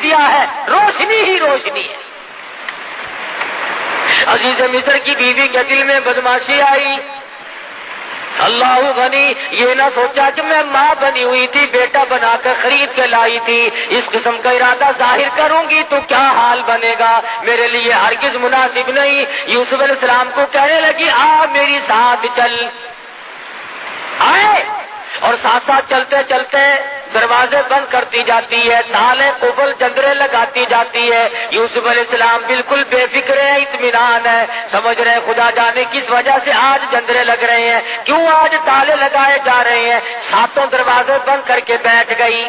سیاہ ہے، روشنی ہی روشنی ہے۔ عزیز مصر کی بیوی کے دل میں بدماشی آئی، اللہ غنی، یہ نہ سوچا کہ میں ماں بنی ہوئی تھی، بیٹا بنا کر خرید کے لائی تھی، اس قسم کا ارادہ ظاہر کروں گی تو کیا حال بنے گا، میرے لیے ہرگز مناسب نہیں۔ یوسف علیہ السلام کو کہنے لگی آ میری ساتھ چل، آئے، اور ساتھ ساتھ چلتے چلتے دروازے بند کرتی جاتی ہے، تالے قفل جندرے لگاتی جاتی ہے۔ یوسف علیہ السلام بالکل بے فکر ہے، اطمینان ہے، سمجھ رہے ہیں خدا جانے کس وجہ سے آج جندرے لگ رہے ہیں، کیوں آج تالے لگائے جا رہے ہیں۔ ساتوں دروازے بند کر کے بیٹھ گئی،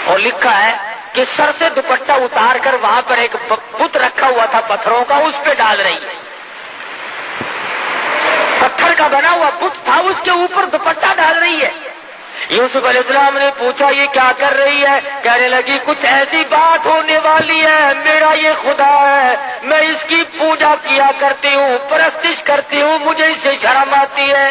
اور لکھا ہے کہ سر سے دوپٹہ اتار کر وہاں پر ایک بت رکھا ہوا تھا پتھروں کا، اس پہ ڈال رہی ہے، پتھر کا بنا ہوا بت تھا، اس کے اوپر دوپٹہ ڈال رہی ہے۔ یوسف علیہ السلام نے پوچھا یہ کیا کر رہی ہے؟ کہنے لگی کچھ ایسی بات ہونے والی ہے، میرا یہ خدا ہے، میں اس کی پوجا کیا کرتی ہوں، پرستش کرتی ہوں، مجھے اس سے شرم آتی ہے۔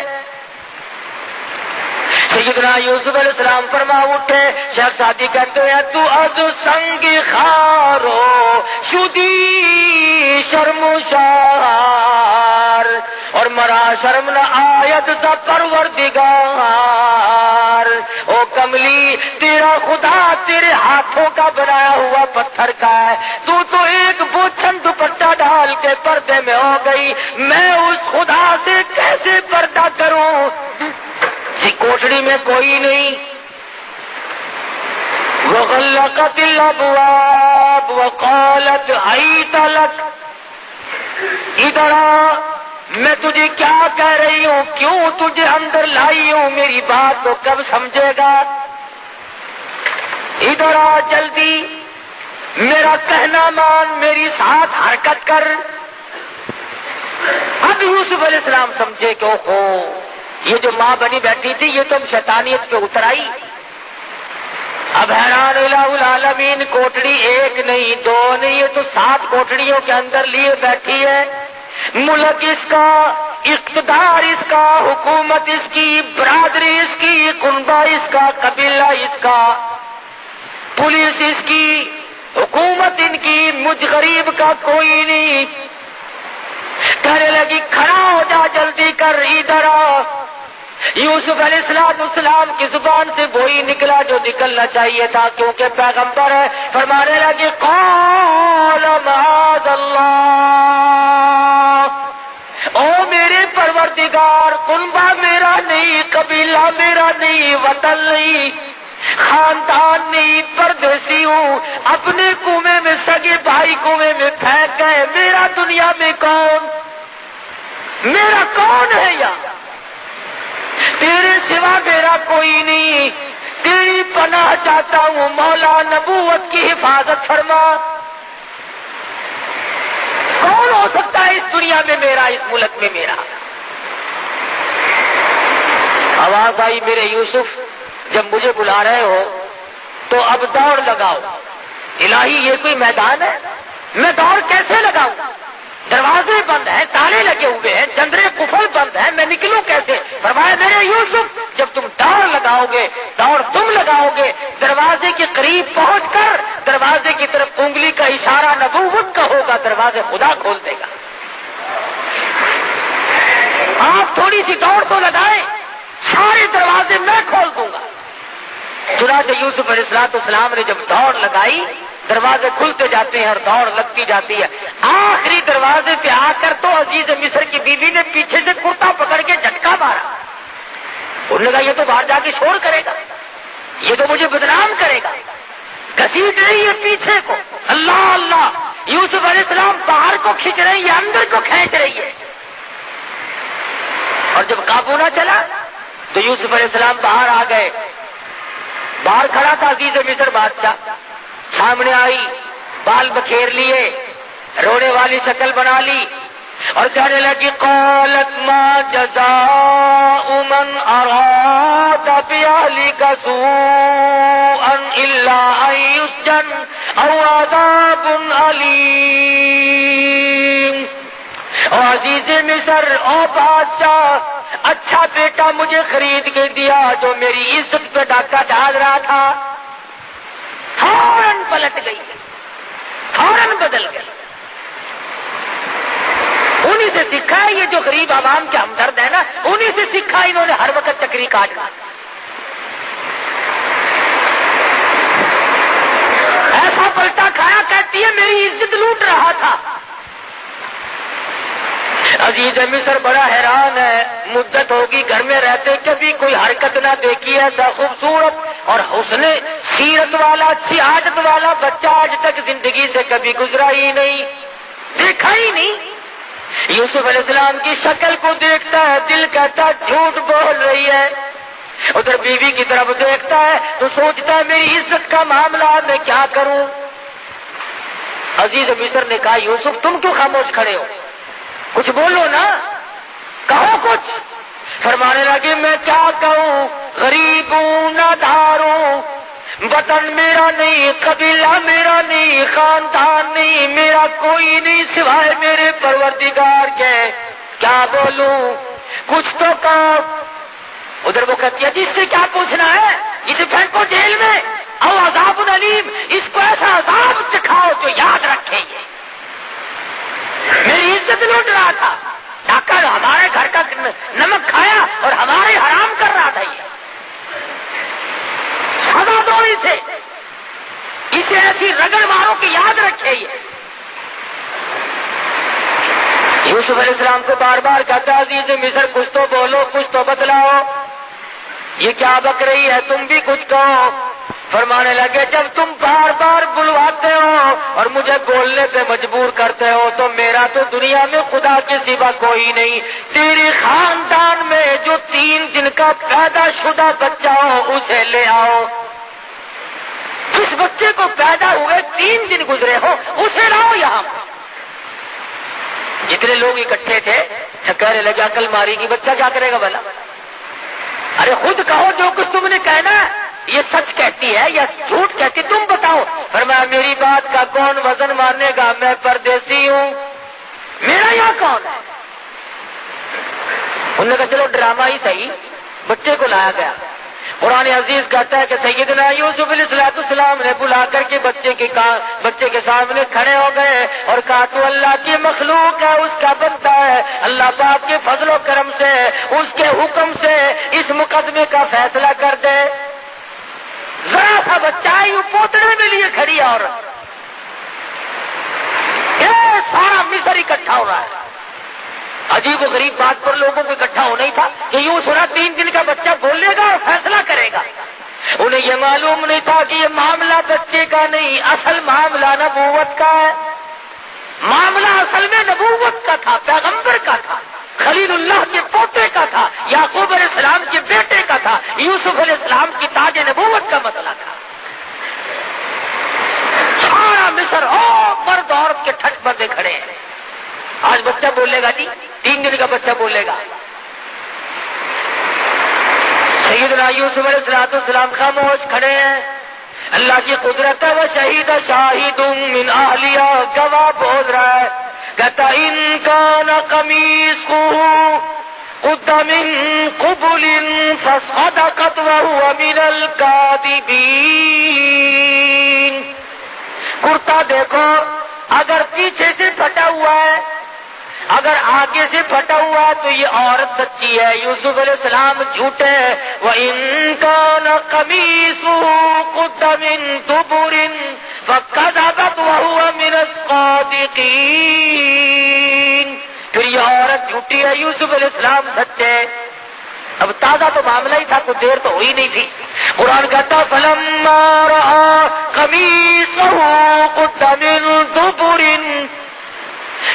سیدنا یوسف علیہ السلام فرما اٹھے، شیخ سعدی کہتے ہیں تو از سنگ خارو شدی شرمسار، اور مرا شرم نہ آیت سا پروردگار، او کملی تیرا خدا تیرے ہاتھوں کا بنایا ہوا پتھر کا ہے، تو ایک بوچھن دوپٹہ ڈال کے پردے میں ہو گئی، میں اس خدا سے کیسے پردہ کروں؟ کوٹڑی میں کوئی نہیں، وغلقت الابواب وقالت حیت لک، ادھر آ، میں تجھے کیا کہہ رہی ہوں، کیوں تجھے اندر لائی ہوں، میری بات تو کب سمجھے گا، ادھر آ جلدی، میرا کہنا مان، میری ساتھ حرکت کر۔ اب یوسف علیہ السلام سمجھے کہ اوہو، یہ جو ماں بنی بیٹھی تھی یہ تو شیطانیت پہ اتر آئی۔ اب حیران الہ العالمین، کوٹڑی ایک نہیں دو نہیں، یہ تو 7 کوٹڑیوں کے اندر لیے بیٹھی ہے، ملک اس کا، اقتدار اس کا، حکومت اس کی، برادری اس کی، کنبہ اس کا، قبیلہ اس کا، پولیس اس کی، حکومت ان کی، مجھ غریب کا کوئی نہیں۔ کہنے لگی کھڑا ہو جا، جلدی کر، ادھر آ۔ یوسف علیہ السلام کی زبان سے وہی نکلا جو نکلنا چاہیے تھا، کیونکہ پیغمبر ہے، فرمانے لگے قال معاذ اللہ، او میرے پروردگار، کنبہ میرا نہیں، قبیلہ میرا نہیں، وطن نہیں، خاندان نہیں، پردیسی ہوں، اپنے کنویں میں سگے بھائی کنویں میں پھینک گئے، میرا دنیا میں کون، میرا کون ہے یا تیرے سوا میرا کوئی نہیں، تیری پناہ چاہتا ہوں، مولا نبوت کی حفاظت فرما۔ کون ہو سکتا ہے اس دنیا میں میرا، اس ملک میں میرا؟ آواز آئی میرے یوسف، جب مجھے بلا رہے ہو تو اب دوڑ لگاؤ۔ الہی یہ کوئی میدان ہے، میں دوڑ کیسے لگاؤں؟ دروازے بند ہیں، تالے لگے ہوئے ہیں، جندرے قفل بند ہیں، میں نکلوں کیسے؟ فرمایا میرے یوسف، جب تم دوڑ لگاؤ گے، دوڑ تم لگاؤ گے، دروازے کے قریب پہنچ کر دروازے کی طرف انگلی کا اشارہ نبوت کا ہوگا، دروازے خدا کھول دے گا۔ آپ تھوڑی سی دوڑ تو لگائیں، سارے دروازے میں کھول دوں گا۔ چنانچہ یوسف علیہ السلام نے جب دوڑ لگائی، دروازے کھلتے جاتے ہیں اور دوڑ لگتی جاتی ہے۔ آخری دروازے پہ آ کر تو عزیز مصر کی بیوی نے پیچھے سے کرتا پکڑ کے جھٹکا مارا۔ انہوں نے کہا یہ تو باہر جا کے شور کرے گا، یہ تو مجھے بدنام کرے گا، گھسیٹ رہی ہے پیچھے کو۔ اللہ اللہ، یوسف علیہ السلام باہر کو کھینچ رہی ہے، اندر کو کھینچ رہی ہے، اور جب قابو نہ چلا تو یوسف علیہ السلام باہر آ گئے۔ باہر کھڑا تھا عزیز مصر بادشاہ، سامنے آئی، بال بکھیر لیے، رونے والی شکل بنا لی، اور کہنے لگی قالت ما جزاء من اراد باہلک سوءا الا ان یسجن او عذاب علیم۔ اور عزیز مصر، او بادشاہ، اچھا بیٹا مجھے خرید کے دیا جو میری عزت پہ ڈاکہ ڈال رہا تھا، پلٹ گئی، فوراً بدل گئی۔ انہی سے سیکھا ہے یہ جو غریب عوام کے ہمدرد ہے نا، انہی سے سیکھا انہوں نے ہر وقت چکری کاٹنا۔ ایسا پلٹا کھایا، کہتی ہے میری عزت لوٹ رہا تھا۔ عزیز مصر بڑا حیران ہے، مدت ہوگی گھر میں رہتے، کبھی کوئی حرکت نہ دیکھی ایسا خوبصورت اور حسن سیرت والا، اچھی عادت والا بچہ آج تک زندگی سے کبھی گزرا ہی نہیں، دیکھا ہی نہیں۔ یوسف علیہ السلام کی شکل کو دیکھتا ہے، دل کہتا ہے جھوٹ بول رہی ہے۔ ادھر بیوی کی طرف دیکھتا ہے تو سوچتا ہے میری عزت کا معاملہ میں کیا کروں۔ عزیز مصر نے کہا یوسف تم کیوں خاموش کھڑے ہو، کچھ بولو نا، کہو کچھ۔ فرمانے لگے میں کیا کہوں، غریب ہوں، نادار ہوں، وطن میرا نہیں، قبیلہ میرا نہیں، خاندان نہیں، میرا کوئی نہیں سوائے میرے پروردگار کے، کیا بولوں، کچھ تو کہو۔ ادھر وہ کہتی ہے جس سے کیا پوچھنا ہے، اسے پھینکو جیل میں، او عذاب علیم، اس کو ایسا عذاب چکھاؤ جو یاد رکھے یہ میری عزت لوٹ رہا تھا، ڈاکہ ہمارے گھر کا نمک کھایا اور ہمارے حرام کر رہا تھا، یہ سزا دو اسے ایسی رگڑ مارو کہ یاد رکھے یہ۔ یوسف علیہ السلام کو بار بار کہتا عزیز مصر کچھ تو بولو، کچھ تو بتلاؤ، یہ کیا بک رہی ہے، تم بھی کچھ کہو۔ فرمانے لگے جب تم بار بار بلواتے ہو اور مجھے بولنے پہ مجبور کرتے ہو تو میرا تو دنیا میں خدا کے سوا کوئی نہیں، تیرے خاندان میں جو 3 دن کا پیدا شدہ بچہ ہو اسے لے آؤ، جس بچے کو پیدا ہوئے 3 دن گزرے ہو اسے لاؤ یہاں۔ جتنے لوگ اکٹھے تھے کہنے لگے عقل ماری گی، بچہ کیا کرے گا بھلا، ارے خود کہو جو کچھ تم نے کہنا ہے، یہ سچ کہتی ہے یا جھوٹ کہتی، تم بتاؤ۔ فرمایا میری بات کا کون وزن ماننے گا، میں پردیسی ہوں، میرا یہاں کون ہے۔ انہوں نے کہا چلو ڈرامہ ہی صحیح، بچے کو لایا گیا۔ قرآن عزیز کہتا ہے کہ سیدنا یوسف علیہ السلام نے بلا کر کے بچے کے سامنے کھڑے ہو گئے اور کہا تو اللہ کی مخلوق ہے، اس کا بندہ ہے، اللہ پاک کے فضل و کرم سے اس کے حکم سے اس مقدمے کا فیصلہ کر دے۔ ذرا سا بچہ یوں پوتڑے میں لیے کھڑی عورت، یہ سارا مصر اکٹھا ہو رہا ہے۔ عجیب و غریب بات پر لوگوں کو اکٹھا ہونا ہی تھا کہ یوں سنا 3 دن کا بچہ بولے گا اور فیصلہ کرے گا۔ انہیں یہ معلوم نہیں تھا کہ یہ معاملہ بچے کا نہیں، اصل معاملہ نبوت کا ہے، معاملہ اصل میں نبوت کا تھا، پیغمبر کا تھا، خلیل اللہ کے پوتے کا تھا، یعقوب علیہ السلام کے بیٹے کا تھا، یوسف علیہ السلام کی تاج نبوت کا مسئلہ تھا۔ سارا مصر اور مرد عورت کے ٹھٹ بندے کھڑے ہیں۔ آج بچہ بولے گا، 3 دن کا بچہ بولے گا۔ سیدنا یوسف علیہ السلام خاموش کھڑے ہیں، اللہ کی قدرت ہے، وہ شہید شاہد من اہلیہ، گواہ بول رہا ہے، کہتا ان کان قمیصہ قد من قبل فصدقت وهو من الکاذبین۔ کرتا دیکھو اگر پیچھے سے پھٹا ہوا ہے، اگر آگے سے پھٹا ہوا تو یہ عورت سچی ہے، یوسف علیہ السلام جھوٹے ہیں۔ وَإِن كَانَ قَمِيصُهُ قُدَّ مِن دُبُرٍ فَكَذَبَتْ وَهُوَ مِنَ الصَّادِقِينَ۔ پھر یہ عورت جھوٹی ہے، یوسف علیہ السلام سچے۔ اب تازہ تو معاملہ ہی تھا، کچھ دیر تو ہوئی نہیں تھی۔ قرآن کہتا فَلَمَّا رَأَىٰ قَمِيصَهُ قُدَّ مِن دُبُرٍ،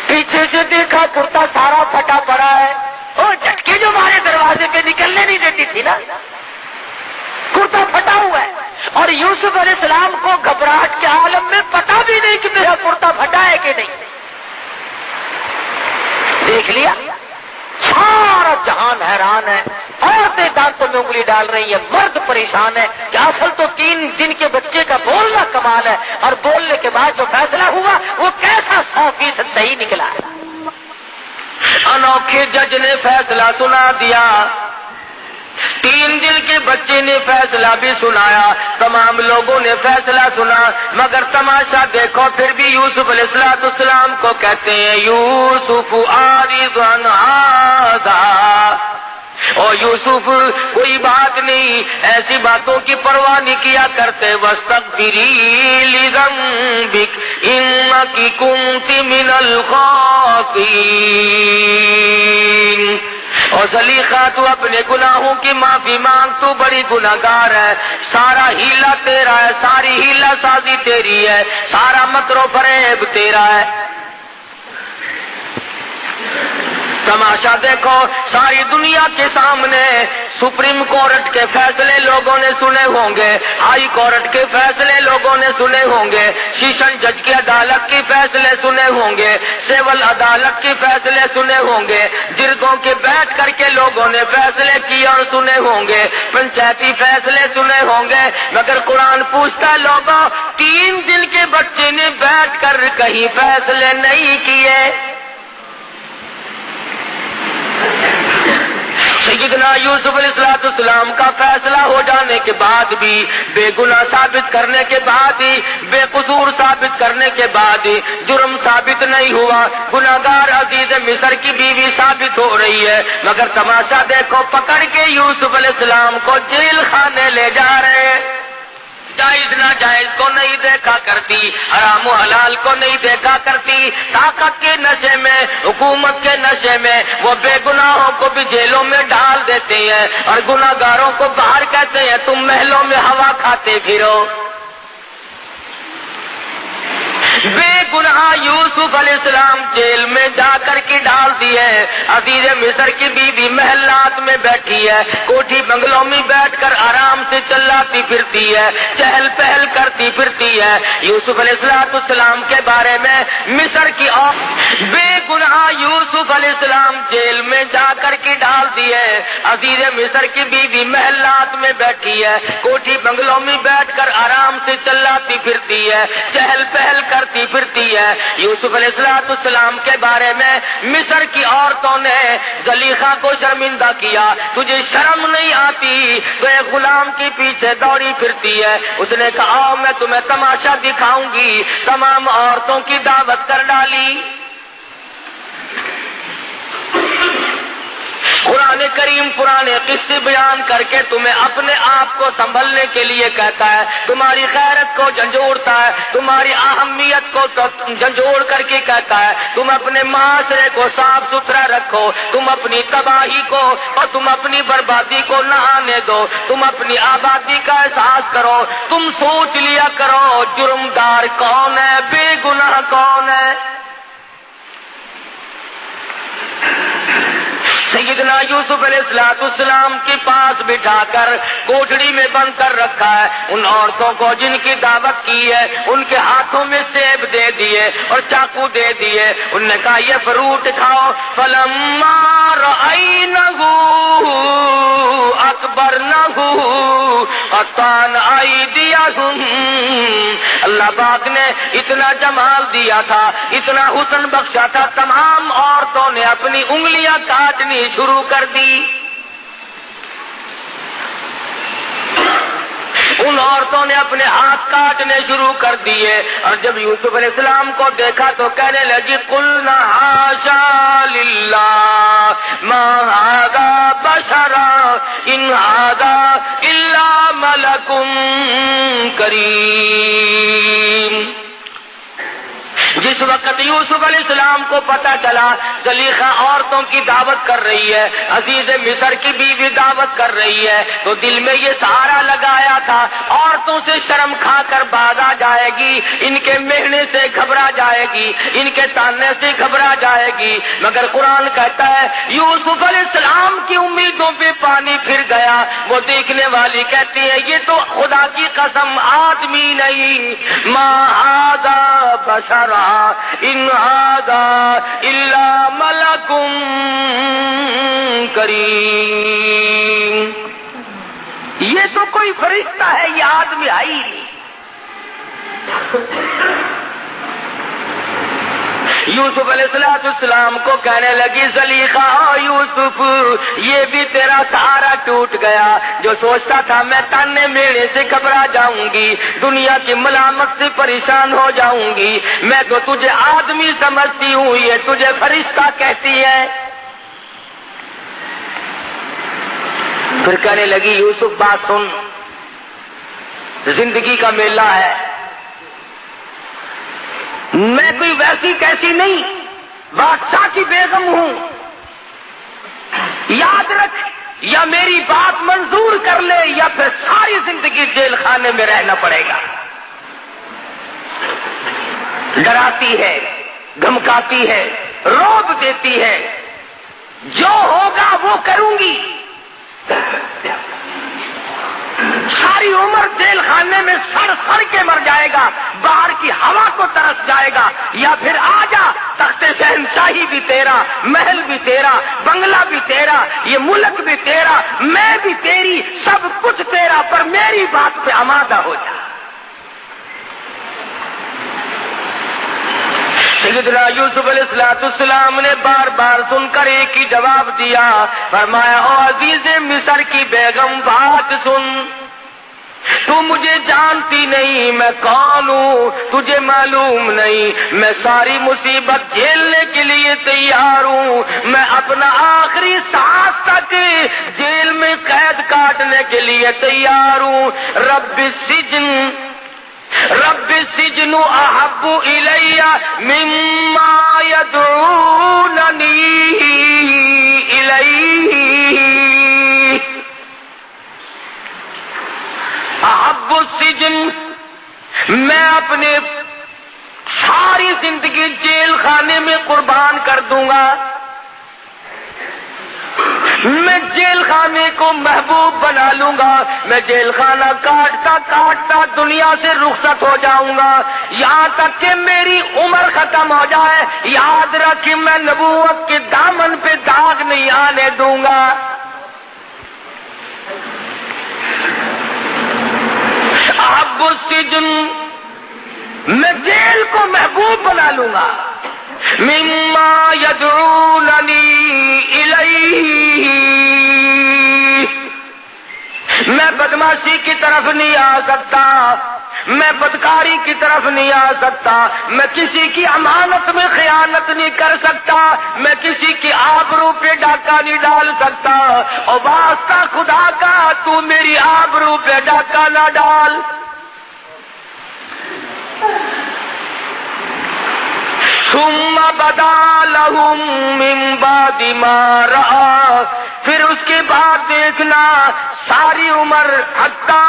پیچھے سے دیکھا کرتا سارا پھٹا پڑا ہے، وہ جھٹکے جو ہمارے دروازے پہ نکلنے نہیں دیتی تھی نا، کرتا پھٹا ہوا ہے۔ اور یوسف علیہ السلام کو گھبراہٹ کے عالم میں پتا بھی نہیں کہ میرا کرتا پھٹا ہے کہ نہیں۔ دیکھ لیا، سارا جہان حیران ہے، عورتیں دانتوں میں انگلی ڈال رہی ہیں، مرد پریشان ہے کہ اصل تو 3 دن کے بچے کا بولنا کمال ہے، اور بولنے کے بعد جو فیصلہ ہوا وہ کیسا 100% صحیح نکلا ہے۔ انوکھے جج نے فیصلہ سنا دیا، 3 دن کے بچے نے فیصلہ بھی سنایا، تمام لوگوں نے فیصلہ سنا، مگر تماشا دیکھو پھر بھی یوسف علیہ السلام کو کہتے ہیں یوسف عارض عن ھذا، او یوسف کوئی بات نہیں، ایسی باتوں کی پرواہ نہیں کیا کرتے، واستغفری لذنبک انک کنت من الخاطئین، اور زلیخا تو اپنے گناہوں کی معافی مانگ، تو بڑی گناہگار ہے، سارا ہیلا تیرا ہے، ساری ہیلا سازی تیری ہے، سارا مکر و فریب تیرا ہے۔ تماشا دیکھو، ساری دنیا کے سامنے سپریم کورٹ کے فیصلے لوگوں نے سنے ہوں گے، ہائی کورٹ کے فیصلے لوگوں نے سنے ہوں گے، سیشن جج کی عدالت کے فیصلے سنے ہوں گے، سول عدالت کے فیصلے سنے ہوں گے، جرگوں کے بیٹھ کر کے لوگوں نے فیصلے کیے اور سنے ہوں گے، پنچایتی فیصلے سنے ہوں گے، مگر قرآن پوچھتا لوگوں 3 دن کے بچے نے بیٹھ کر کہیں فیصلے نہیں کیے۔ سیدنا یوسف علیہ السلام کا فیصلہ ہو جانے کے بعد بھی، بے گناہ ثابت کرنے کے بعد ہی، بے قصور ثابت کرنے کے بعد ہی جرم ثابت نہیں ہوا، گناہگار عزیز مصر کی بیوی ثابت ہو رہی ہے، مگر تماشا دیکھو پکڑ کے یوسف علیہ السلام کو جیل خانے لے جا رہے ہیں۔ جائز ناجائز کو نہیں دیکھا کرتی، حرام و حلال کو نہیں دیکھا کرتی، طاقت کے نشے میں، حکومت کے نشے میں وہ بے گناہوں کو بھی جیلوں میں ڈال دیتے ہیں اور گناہگاروں کو باہر کہتے ہیں تم محلوں میں ہوا کھاتے پھرو۔ بے گناہ یوسف علیہ السلام جیل میں جا کر کے ڈال دیے، عزیز مصر کی بیوی محلات میں بیٹھی ہے، کوٹھی بنگلوں میں بیٹھ کر آرام سے چلاتی پھرتی ہے، چہل پہل کرتی پھرتی ہے۔ یوسف علیہ السلام کے بارے میں مصر کی بے گناہ یوسف علیہ السلام جیل میں جا کر کے ڈال دیے، عزیز مصر کی بیوی محلات میں بیٹھی ہے، کوٹھی بنگلوں میں بیٹھ کر آرام سے چلاتی پھرتی ہے، چہل پہل کرتی پھرتی ہے۔ یوسف علیہ السلام کے بارے میں مصر کی عورتوں نے زلیخا کو شرمندہ کیا، تجھے شرم نہیں آتی تو ایک غلام کے پیچھے دوڑی پھرتی ہے۔ اس نے کہا آؤ میں تمہیں تماشا دکھاؤں گی، تمام عورتوں کی دعوت کر ڈالی۔ قرآن کریم پرانے قصے بیان کر کے تمہیں اپنے آپ کو سنبھلنے کے لیے کہتا ہے، تمہاری خیرت کو جھنجھوڑتا ہے، تمہاری اہمیت کو جھنجھوڑ کر کے کہتا ہے تم اپنے معاشرے کو صاف ستھرا رکھو، تم اپنی تباہی کو اور تم اپنی بربادی کو نہ آنے دو، تم اپنی آبادی کا احساس کرو، تم سوچ لیا کرو جرمدار کون ہے، بے گناہ کون ہے۔ سیدنا یوسف علیہ السلام کے پاس بٹھا کر کوٹڑی میں بند کر رکھا ہے، ان عورتوں کو جن کی دعوت کی ہے ان کے ہاتھوں میں سیب دے دیے اور چاقو دے دیے، ان نے کہا یہ فروٹ کھاؤ۔ فلما رأینہ اکبرنہ قطعن ایدیہم، اللہ پاک نے اتنا جمال دیا تھا، اتنا حسن بخشا تھا، تمام عورتوں نے اپنی انگلیاں کاٹنی شروع کر دی۔ ان عورتوں نے اپنے ہاتھ کاٹنے شروع کر دیے، اور جب یوسف علیہ السلام کو دیکھا تو کہنے لگی قلنا حاشا للہ ما ھذا بشرا ان ھذا الا ملک کریم۔ جس وقت یوسف علیہ السلام کو پتا چلا زلیخا عورتوں کی دعوت کر رہی ہے، عزیز مصر کی بیوی دعوت کر رہی ہے، تو دل میں یہ سہارا لگایا تھا عورتوں سے شرم کھا کر باز آ جائے گی، ان کے مہنے سے گھبرا جائے گی، ان کے تانے سے گھبرا جائے گی، مگر قرآن کہتا ہے یوسف علیہ السلام کی امیدوں پہ پانی پھر گیا۔ وہ دیکھنے والی کہتی ہے یہ تو خدا کی قسم آدمی نہیں، ما ھذا بشرا ان ھذا الا ملک کریم، یہ تو کوئی فرشتہ ہے، یہ آدمی ہے ہی نہیں۔ یوسف علیہ السلام کو کہنے لگی زلیخا یوسف یہ بھی تیرا سہارا ٹوٹ گیا، جو سوچتا تھا میں تانے میرے سے گھبرا جاؤں گی، دنیا کی ملامت سے پریشان ہو جاؤں گی، میں تو تجھے آدمی سمجھتی ہوں، یہ تجھے فرشتہ کہتی ہے۔ پھر کہنے لگی یوسف بات سن، زندگی کا میلہ ہے، میں کوئی ویسی کیسی نہیں، بادشاہ کی بیگم ہوں، یاد رکھ یا میری بات منظور کر لے یا پھر ساری زندگی جیل خانے میں رہنا پڑے گا۔ ڈراتی ہے، دھمکاتی ہے، رعب دیتی ہے، جو ہوگا وہ کروں گی، ساری عمر جیل خانے میں سڑ سڑ کے مر جائے گا، باہر کی ہوا کو ترس جائے گا، یا پھر آ جا، تخت شہنشاہی بھی تیرا، محل بھی تیرا، بنگلہ بھی تیرا، یہ ملک بھی تیرا، میں بھی تیری، سب کچھ تیرا، پر میری بات پہ آمادہ ہو جا۔ سیدنا یوسف علیہ السلام نے بار بار سن کر ایک ہی جواب دیا، فرمایا او عزیز مصر کی بیگم بات سن، تو مجھے جانتی نہیں میں کون ہوں، تجھے معلوم نہیں میں ساری مصیبت جھیلنے کے لیے تیار ہوں، میں اپنا آخری سانس تک جیل میں قید کاٹنے کے لیے تیار ہوں۔ رب السجن احب الی مما یدعوننی الیہ، احب السجن، میں اپنے ساری زندگی جیل خانے میں قربان کر دوں گا، میں جیل خانے کو محبوب بنا لوں گا، میں جیل خانہ کاٹتا کاٹتا دنیا سے رخصت ہو جاؤں گا، یہاں تک کہ میری عمر ختم ہو جائے، یاد رکھ میں نبوت کے دامن پہ داغ نہیں آنے دوں گا۔ احب السجن، میں جیل کو محبوب بنا لوں گا، مما یدعوننی الیہ، میں بدماشی کی طرف نہیں آ سکتا، میں بدکاری کی طرف نہیں آ سکتا، میں کسی کی امانت میں خیانت نہیں کر سکتا، میں کسی کی آبرو پہ ڈاکہ نہیں ڈال سکتا، اور واسطہ خدا کا تو میری آبرو پہ ڈاکہ نہ ڈال۔ ثم بدا لهم من بعد ما رأى، پھر اس کے بعد دیکھنا ساری عمر حتی